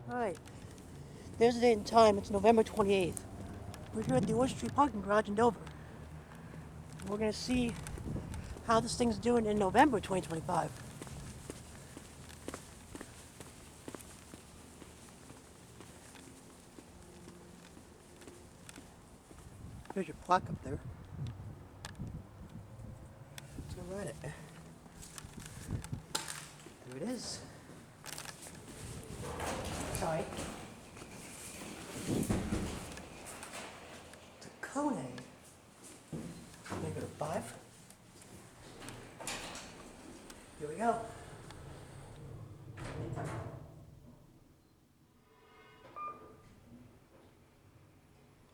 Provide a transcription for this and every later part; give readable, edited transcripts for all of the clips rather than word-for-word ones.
Alright, there's the date and time. It's November 28th. We're here at the Orchard Street Parking Garage in Dover. We're going to see how this thing's doing in November 2025. There's your plaque up there. Let's go write it. There it is. Sorry. It's a KONE. I'm going to go to 5. Here we go.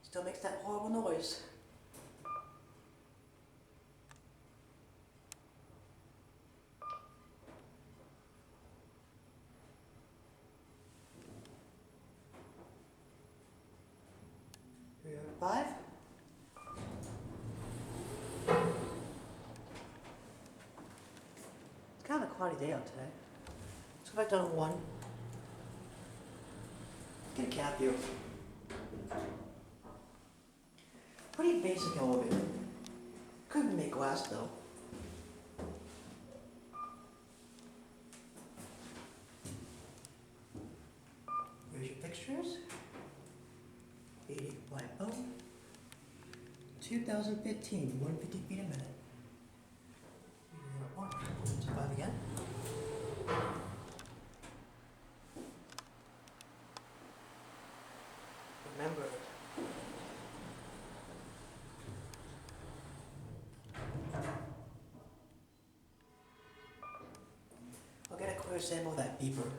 Still makes that horrible noise. Here we have 5. It's kind of a cloudy day out today. Let's go back down to 1. Get a cap view. Pretty basic elevator. Couldn't make glass though. Here's your fixtures. 80 light bulb. 2015, 150 feet a minute. 5 again. Remember, I'll get a clear sample of that beeper.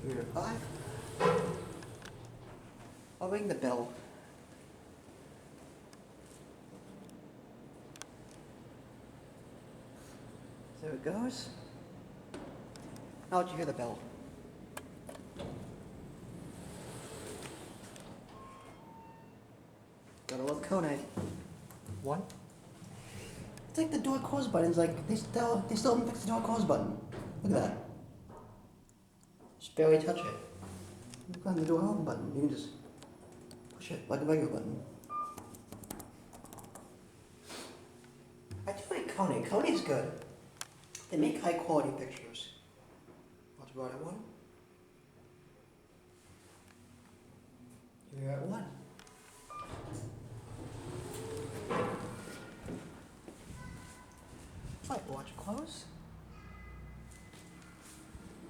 Here, 5. I'll ring the bell. There it goes. Now let you hear the bell. Gotta love KONE. 1. It's like the door close button's like they still haven't fixed the door close button. Look at that. Just barely touch it. Look on the door open button. You can just push it like a regular button. I do like KONE. KONE's good. They make high quality pictures. I'll go at 1. You're at 1. Alright, watch it close.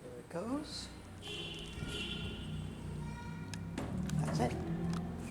There it goes. That's it.